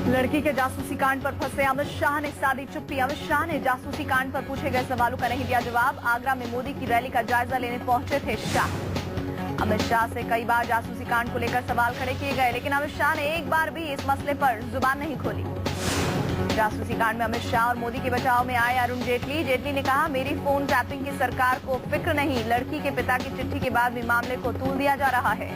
लड़की के जासूसी कांड पर फंसे अमित शाह ने साधी चुप्पी। अमित शाह ने जासूसी कांड पर पूछे गए सवालों का नहीं दिया जवाब। आगरा में मोदी की रैली का जायजा लेने पहुंचे थे शाह। अमित शाह से कई बार जासूसी कांड को लेकर सवाल खड़े किए गए, लेकिन अमित शाह ने एक बार भी इस मसले पर जुबान नहीं खोली। जासूसी कांड में अमित शाह और मोदी के बचाव में आए अरुण जेटली। जेटली ने कहा, मेरी फोन टैपिंग की सरकार को फिक्र नहीं, लड़की के पिता की चिट्ठी के बाद भी मामले को तूल दिया जा रहा है।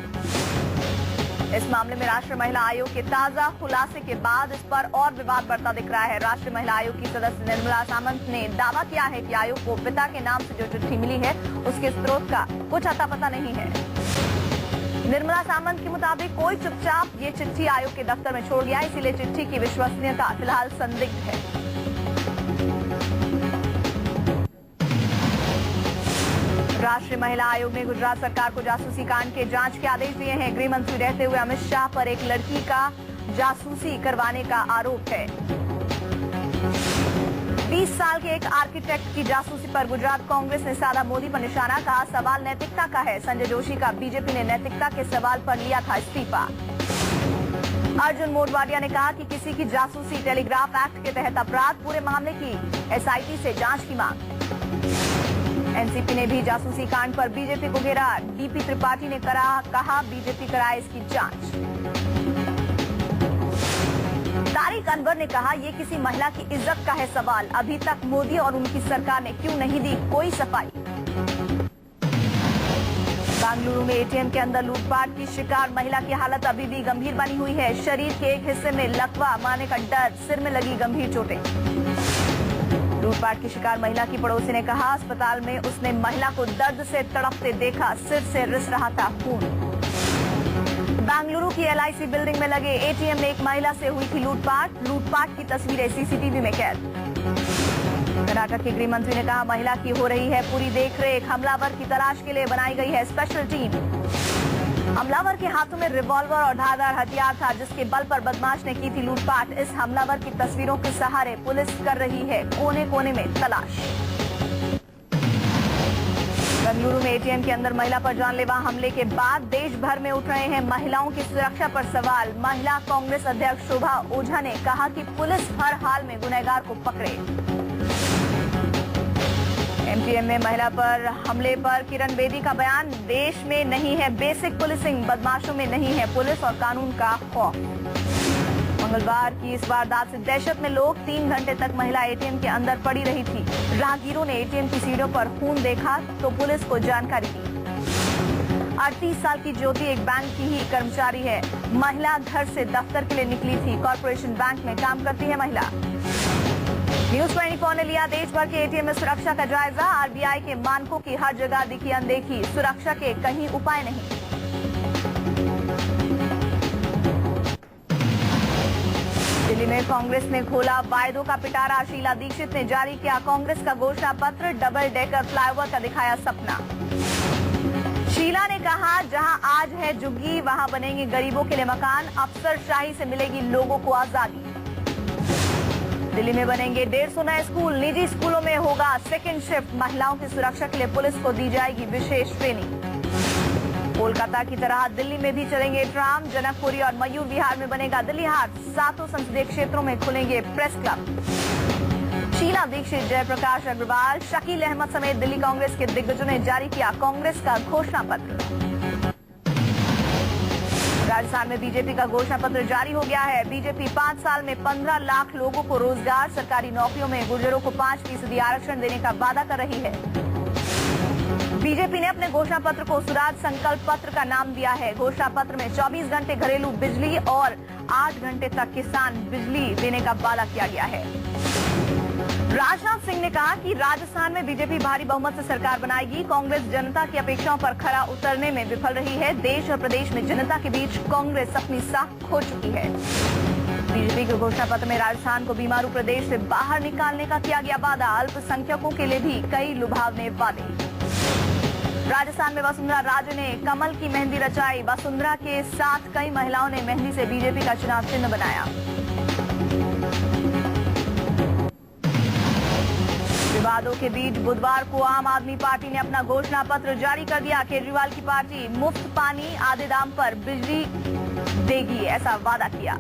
इस मामले में राष्ट्रीय महिला आयोग के ताजा खुलासे के बाद इस पर और विवाद बढ़ता दिख रहा है। राष्ट्रीय महिला आयोग की सदस्य निर्मला सामंत ने दावा किया है कि आयोग को पिता के नाम से जो चिट्ठी मिली है उसके स्रोत का कुछ अता पता नहीं है। निर्मला सामंत के मुताबिक कोई चुपचाप ये चिट्ठी आयोग के दफ्तर में छोड़ गया, इसीलिए चिट्ठी की विश्वसनीयता फिलहाल संदिग्ध है। राष्ट्रीय महिला आयोग ने गुजरात सरकार को जासूसी कांड के जांच के आदेश दिए हैं। गृह मंत्री रहते हुए अमित शाह पर एक लड़की का जासूसी करवाने का आरोप है। 20 साल के एक आर्किटेक्ट की जासूसी पर गुजरात कांग्रेस ने साधा मोदी पर निशाना। कहा, सवाल नैतिकता का है। संजय जोशी का बीजेपी ने नैतिकता के सवाल पर लिया था इस्तीफा। अर्जुन मोढवाडिया ने कहा कि किसी की जासूसी टेलीग्राफ एक्ट के तहत अपराध, पूरे मामले की एसआईटी से जांच की मांग। एनसीपी ने भी जासूसी कांड पर बीजेपी को घेरा। डीपी त्रिपाठी ने कहा बीजेपी कराए इसकी जांच। तारिक अनवर ने कहा, ये किसी महिला की इज्जत का है सवाल। अभी तक मोदी और उनकी सरकार ने क्यों नहीं दी कोई सफाई। बेंगलुरु में एटीएम के अंदर लूटपाट की शिकार महिला की हालत अभी भी गंभीर बनी हुई है। शरीर के एक हिस्से में लकवा मारने का डर, सिर में लगी गंभीर चोटें। लूटपाट की शिकार महिला की पड़ोसी ने कहा, अस्पताल में उसने महिला को दर्द से तड़पते देखा, सिर से रिस रहा था खून। बेंगलुरु की एलआईसी बिल्डिंग में लगे एटीएम में एक महिला से हुई थी लूटपाट। लूटपाट की तस्वीरें सीसीटीवी में कैद। कर्नाटक के गृह मंत्री ने कहा, महिला की हो रही है पूरी देखरेख। हमलावर की तलाश के लिए बनाई गई है स्पेशल टीम। हमलावर के हाथों में रिवॉल्वर और धारदार हथियार था, जिसके बल पर बदमाश ने की थी लूटपाट। इस हमलावर की तस्वीरों के सहारे पुलिस कर रही है कोने कोने में तलाश। बेंगलुरु में एटीएम के अंदर महिला पर जानलेवा हमले के बाद देश भर में उठ रहे हैं महिलाओं की सुरक्षा पर सवाल। महिला कांग्रेस अध्यक्ष शोभा ओझा ने कहा कि पुलिस हर हाल में गुनहगार को पकड़े। एमपीएम में महिला पर हमले पर किरण बेदी का बयान, देश में नहीं है बेसिक पुलिसिंग, बदमाशों में नहीं है पुलिस और कानून का खौफ। मंगलवार की इस वारदात से दहशत में लोग, 3 घंटे तक महिला एटीएम के अंदर पड़ी रही थी। राहगीरों ने एटीएम की सीढ़ियों पर खून देखा तो पुलिस को जानकारी दी। 38 साल की ज्योति एक बैंक की ही कर्मचारी है। महिला घर से दफ्तर के लिए निकली थी। कॉर्पोरेशन बैंक में काम करती है महिला। न्यूज 24 ने लिया देश भर के एटीएम में सुरक्षा का जायजा। आरबीआई के मानकों की हर जगह दिखी अनदेखी, सुरक्षा के कहीं उपाय नहीं। दिल्ली में कांग्रेस ने खोला वायदों का पिटारा। शीला दीक्षित ने जारी किया कांग्रेस का घोषणा पत्र। डबल डेकर फ्लाईओवर का दिखाया सपना। शीला ने कहा, जहां आज है झुग्गी वहां बनेंगे गरीबों के लिए मकान। अफसरशाही से मिलेगी लोगों को आजादी। दिल्ली में बनेंगे 150 नए स्कूल। निजी स्कूलों में होगा सेकंड शिफ्ट। महिलाओं की सुरक्षा के लिए पुलिस को दी जाएगी विशेष ट्रेनिंग। कोलकाता की तरह दिल्ली में भी चलेंगे ट्राम। जनकपुरी और मयूर विहार में बनेगा दिल्ली हाट। 7 संसदीय क्षेत्रों में खुलेंगे प्रेस क्लब। शीला दीक्षित, जयप्रकाश अग्रवाल, शकील अहमद समेत दिल्ली कांग्रेस के दिग्गजों ने जारी किया कांग्रेस का घोषणा पत्र। राजस्थान में बीजेपी का घोषणा पत्र जारी हो गया है। बीजेपी 5 साल में 15 लाख लोगों को रोजगार, सरकारी नौकरियों में गुर्जरों को 5% आरक्षण देने का वादा कर रही है। बीजेपी ने अपने घोषणा पत्र को स्वराज संकल्प पत्र का नाम दिया है। घोषणा पत्र में 24 घंटे घरेलू बिजली और 8 घंटे तक किसान बिजली देने का वादा किया गया है। राजनाथ सिंह ने कहा कि राजस्थान में बीजेपी भारी बहुमत से सरकार बनाएगी। कांग्रेस जनता की अपेक्षाओं पर खरा उतरने में विफल रही है। देश और प्रदेश में जनता के बीच कांग्रेस अपनी साख खो चुकी है। बीजेपी के घोषणा पत्र में राजस्थान को बीमारू प्रदेश से बाहर निकालने का किया गया वादा। अल्पसंख्यकों के लिए भी कई लुभावने वादे। राजस्थान में वसुंधरा राजे ने कमल की मेहंदी रचाई। वसुंधरा के साथ कई महिलाओं ने मेहंदी से बीजेपी का चुनाव चिन्ह बनाया। विवादों के बीच बुधवार को आम आदमी पार्टी ने अपना घोषणा पत्र जारी कर दिया। केजरीवाल की पार्टी मुफ्त पानी, आधे दाम पर बिजली देगी, ऐसा वादा किया।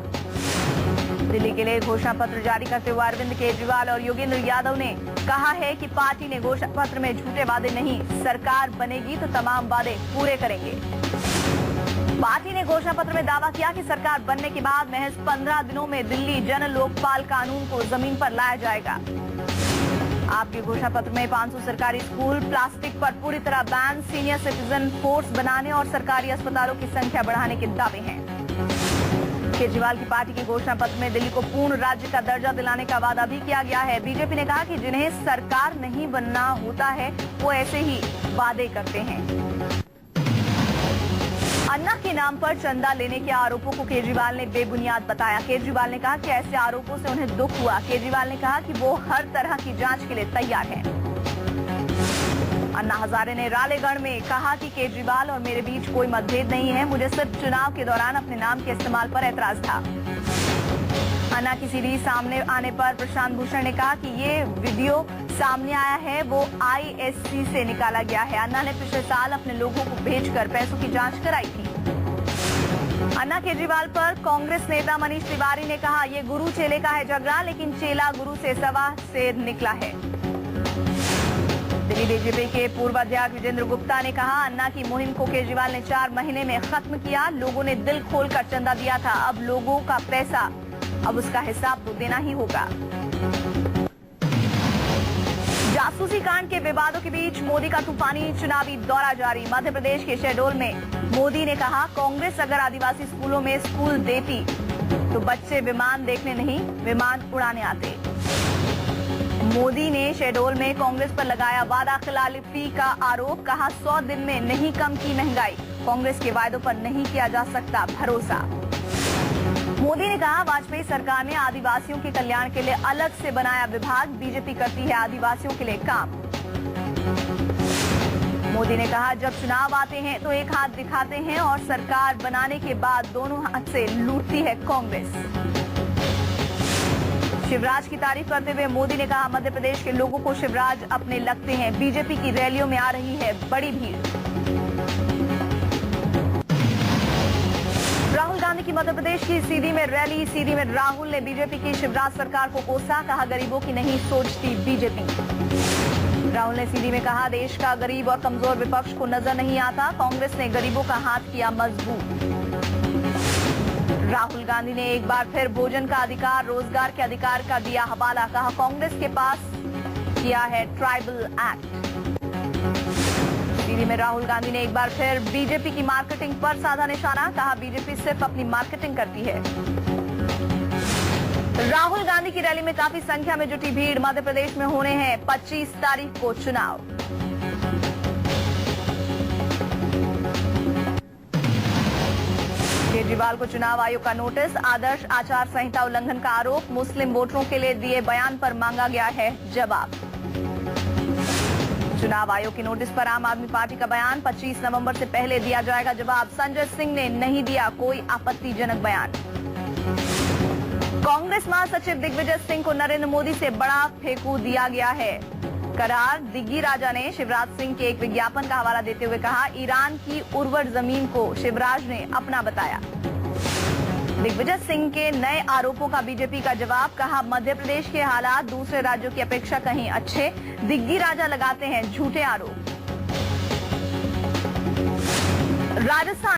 दिल्ली के लिए घोषणा पत्र जारी करते हुए अरविंद केजरीवाल और योगेंद्र यादव ने कहा है कि पार्टी ने घोषणा पत्र में झूठे वादे नहीं, सरकार बनेगी तो तमाम वादे पूरे करेंगे। पार्टी ने घोषणा पत्र में दावा किया कि सरकार बनने के बाद महज 15 दिनों में दिल्ली जन लोकपाल कानून को जमीन पर लाया जाएगा। आपके घोषणा पत्र में 500 सरकारी स्कूल, प्लास्टिक पर पूरी तरह बैन, सीनियर सिटीजन फोर्स बनाने और सरकारी अस्पतालों की संख्या बढ़ाने के दावे हैं। केजरीवाल की पार्टी के घोषणा पत्र में दिल्ली को पूर्ण राज्य का दर्जा दिलाने का वादा भी किया गया है। बीजेपी ने कहा कि जिन्हें सरकार नहीं बनना होता है वो ऐसे ही वादे करते हैं। अन्ना के नाम पर चंदा लेने के आरोपों को केजरीवाल ने बेबुनियाद बताया। केजरीवाल ने कहा कि ऐसे आरोपों से उन्हें दुख हुआ। केजरीवाल ने कहा कि वो हर तरह की जांच के लिए तैयार हैं। अन्ना हजारे ने रालेगढ़ में कहा कि केजरीवाल और मेरे बीच कोई मतभेद नहीं है, मुझे सिर्फ चुनाव के दौरान अपने नाम के इस्तेमाल पर ऐतराज था। अन्ना की सीडी सामने आने पर प्रशांत भूषण ने कहा कि ये वीडियो सामने आया है वो ISC से निकाला गया है। अन्ना ने पिछले साल अपने लोगों को भेजकर पैसों की जांच कराई थी। अन्ना केजरीवाल पर कांग्रेस नेता मनीष तिवारी ने कहा ये गुरु चेले का है झगड़ा, लेकिन चेला गुरु से सवा शेर निकला है। दिल्ली बीजेपी के पूर्व अध्यक्ष विजेंद्र गुप्ता ने कहा अन्ना की मुहिम को केजरीवाल ने 4 महीने में खत्म किया। लोगों ने दिल खोलकर चंदा दिया था, अब लोगों का पैसा, अब उसका हिसाब तो देना ही होगा। जासूसी कांड के विवादों के बीच मोदी का तूफानी चुनावी दौरा जारी। मध्य प्रदेश के शहडोल में मोदी ने कहा कांग्रेस अगर आदिवासी स्कूलों में स्कूल देती तो बच्चे विमान देखने नहीं, विमान उड़ाने आते। मोदी ने शहडोल में कांग्रेस पर लगाया वादा खिलाफी का आरोप, कहा 100 दिन में नहीं कम की महंगाई, कांग्रेस के वायदों पर नहीं किया जा सकता भरोसा। मोदी ने कहा वाजपेयी सरकार ने आदिवासियों के कल्याण के लिए अलग से बनाया विभाग, बीजेपी करती है आदिवासियों के लिए काम। मोदी ने कहा जब चुनाव आते हैं तो एक हाथ दिखाते हैं और सरकार बनाने के बाद दोनों हाथ से लूटती है कांग्रेस। शिवराज की तारीफ करते हुए मोदी ने कहा मध्य प्रदेश के लोगों को शिवराज अपने लगते हैं, बीजेपी की रैलियों में आ रही है बड़ी भीड़। राहुल गांधी की मध्य प्रदेश की सीधी में रैली। सीधी में राहुल ने बीजेपी की शिवराज सरकार को कोसा, कहा गरीबों की नहीं सोचती बीजेपी। राहुल ने सीधी में कहा देश का गरीब और कमजोर विपक्ष को नजर नहीं आता, कांग्रेस ने गरीबों का हाथ किया मजबूत। राहुल गांधी ने एक बार फिर भोजन का अधिकार, रोजगार के अधिकार का दिया हवाला, कहा कांग्रेस के पास किया है ट्राइबल एक्ट। दिल्ली में राहुल गांधी ने एक बार फिर बीजेपी की मार्केटिंग पर साधा निशाना, कहा बीजेपी सिर्फ अपनी मार्केटिंग करती है। राहुल गांधी की रैली में काफी संख्या में जुटी भीड़। मध्य प्रदेश में होने हैं 25 तारीख को चुनाव। केजरीवाल को चुनाव आयोग का नोटिस, आदर्श आचार संहिता उल्लंघन का आरोप, मुस्लिम वोटरों के लिए दिए बयान पर मांगा गया है जवाब। चुनाव आयोग के नोटिस पर आम आदमी पार्टी का बयान, 25 नवंबर से पहले दिया जाएगा जवाब। संजय सिंह ने नहीं दिया कोई आपत्तिजनक बयान। कांग्रेस महासचिव दिग्विजय सिंह को नरेंद्र मोदी से बड़ा फेंकू दिया गया है करार। दिग्गी राजा ने शिवराज सिंह के एक विज्ञापन का हवाला देते हुए कहा ईरान की उर्वर जमीन को शिवराज ने अपना बताया। दिग्विजय सिंह के नए आरोपों का बीजेपी का जवाब, कहा मध्य प्रदेश के हालात दूसरे राज्यों की अपेक्षा कहीं अच्छे, दिग्गी राजा लगाते हैं झूठे आरोप। राजस्थान